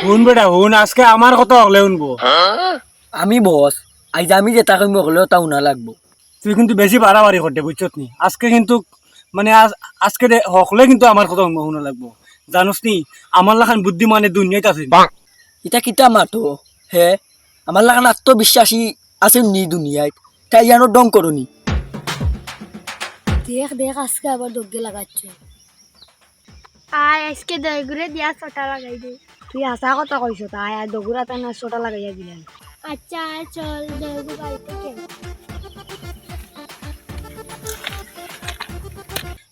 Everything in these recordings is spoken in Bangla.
হুন বেটা হুন, আজকে আমার কথা হলে শুনবো। আমি বস, আজ আমি যেটা কইম হলেও তা উনা লাগবো। তুই কিন্তু বেশি বাড়াবাড়ি করতে বুঝছত নি। আজকে কিন্তু মানে আজকে হকলে কিন্তু আমার কথা শুনা লাগবো। জানোস নি আমার লাখান বুদ্ধি মানে দুনিয়াতে আছে। এটা কিতা মাতো হে, আমার লাগান আত্মবিশ্বাসী আছে নি দুনিয়ায়, তাই যেন ডং করনি। দেখ দেখ আজকে আবার দগ্গে লাগাচ্ছে। আয় আজকে দইগুড়ে দিয়া ছোটা লাগাই দে। তুই আসা কথা কইছ তাই আর দগুরা তাই না ছোটা লাগাইয়া দিলেন। আচ্ছা আয় চল দইগু বাড়িতে খেল।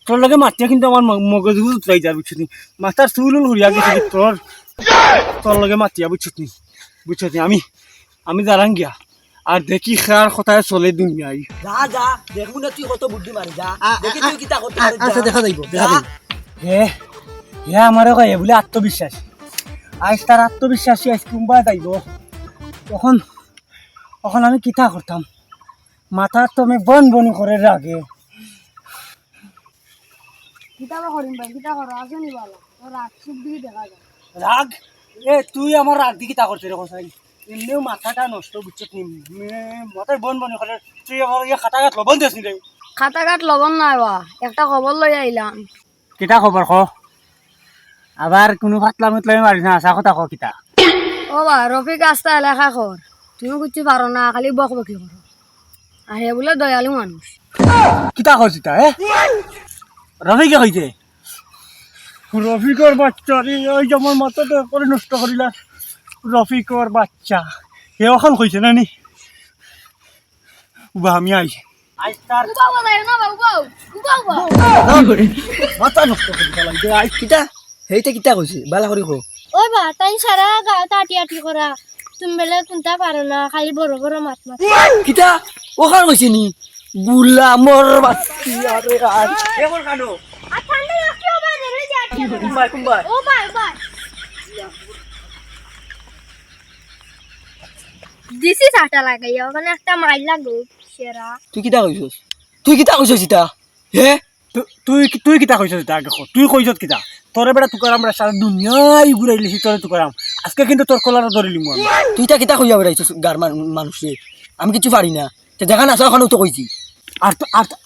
তোর লগে মাতিয়া কিন্তু আমার মগজ উতরাই যায় বুঝছত নি। মাথার চুল হইয়া গেছে কি তোর, তোর লগে মাতিয়া বুঝছত নি। বুঝছত নি আমি দাঁড়ান গিয়া আর দেখি খার কথায় চলে দুনিয়ায়। যা যা দেখবো না তুই কত বুদ্ধি মারি যা, দেখি তুই কিতা করতে পারিস। আচ্ছা দেখা যাইব দেখা যাইব। হে হে আমারও কয় বলে আত্মবিশ্বাস। আজ তার আত্মবিশ্বাসী আজ কুম্বা যাইব। তখন তখন আমি কিতা করতাম, মাথার তো আমি বন বন করে রাগে। কিতাবা করিম ভাই কিতা করো আসনি ভালো তোর রাত সুখ দিয়ে দেখা যায়। রাগ তুই আমার রাগ দি কিতা করছিস রে কসাই? এমনিও মাথাটা নষ্ট বুঝছত নি, মাথায় বন বন করে তুই আমার ইয়ে খাতা গাছ লবণ দিস নি রে। খাতা কাট লবণ নাই বা একটা খবর লই আইলাম। কিতা খবর ক? আবার কোনো ফাতলা মুতলামি মারিস না, আসা কথা ক কিতা? ও বা রফিক আস্তা এলাকা কর, তুমি কিছু পারো না খালি বক বকি করো। আর হে বলে দয়ালু মানুষ। কিতা করছিস তা রফিকে হইছে? রফিকর বাচ্চা রে, ওই যে আমার মাথাটা করে নষ্ট করিলা। রফিকর বাচ্চা হে ওখান কইছে না নি? উবা আমি আই আজ তার বাবা যায় না বাবা বাবা মাথা নষ্ট করে ফেলাই দে আই। কিতা হেইতে কিতা কইছে বালা করি কো। ওই বা তাই সারা তাটি আটি করা, তুমি বেলে কোনটা পারো না, খালি বড় বড় মাত মাত। কিতা ওখান কইছে নি গুলামর বাচ্চা রে। আর এখন কানো আর ঠান্ডা রাখিও বা ধরে যা আটি করা। কুম্বাই কুম্বাই ও বাই বাই দিছি ছাটা লাগাইয়া ওখানে একটা মাইল লাগো সেরা। তুই কিতা কইছস? তুই কিতা কইছস ইতা হে? তুই তুই কিতা কইছস তা আগে তুই কইছস কিতা? তোরে বেটা তুকারাম রা সারা দুনিয়ায় ঘুরাইলিছি তোরে তুকারাম, আজকে কিন্তু তোর কলার ধরিলি মু আমি। তুই তা কিতা কইয়া বেড়াইছস গার মানুষ রে? আমি কিছু পারি না তে দেখা না ওখানে তো কইছি। আর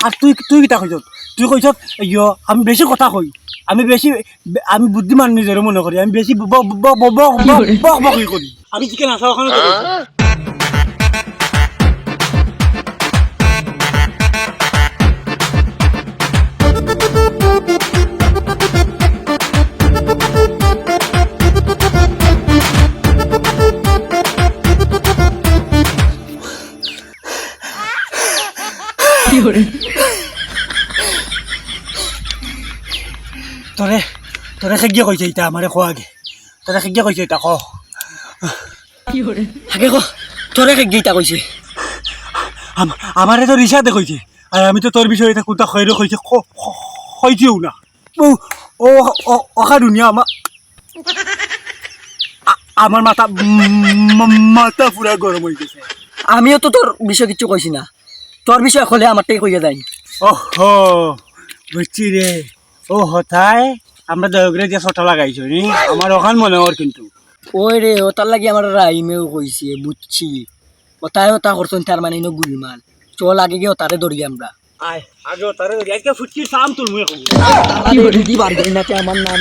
আর তুই তুই কিতা কইছস? তুই কইছস ইয়ো আমি বেশি কথা কই, আমি বুদ্ধিমান নিজের মনে করি, আমি বেশি বক বক করি। আমি চিকেন আসা ওখানে করি। তোরে তোরে খেগিয়ে কইছে ইতা আমারে খোয়া আগে, তোরে খেগিয়ে কইছে ইতা ক আগে কো তোরে কে গীতা কইছে? আমারে তো রিসাতে কইছে, আর আমি তো তোর বিষয়ে এটা কোনটা খয়রে কইছে কইছেও না। ও ওখা দুনিয়া আমার মাথা মাথা পুরা গরম হয়ে গেছে। আমিও তো তোর বিষয় কিছু কইছি না, তোর বিষয় হলে আমারটাই কইয়া যাই। ওহো বুঝছি রে, ও হতায় আমরা দয়গরে যে ছোটা লাগাইছো নি আমার ওখান মনে হর কিন্তু। ওই রে ও তার লাগি আমার রাইমেও কইছে বুঝছি, ওটাই ওটা করছেন তার মানে ইনো গুলমাল। চল আগে গিয়ে তারে ধরি আমরা। আয় আগে তারে আজকে ফুটকি সাম তুলমু এখন। কি বার করি না আমার নাম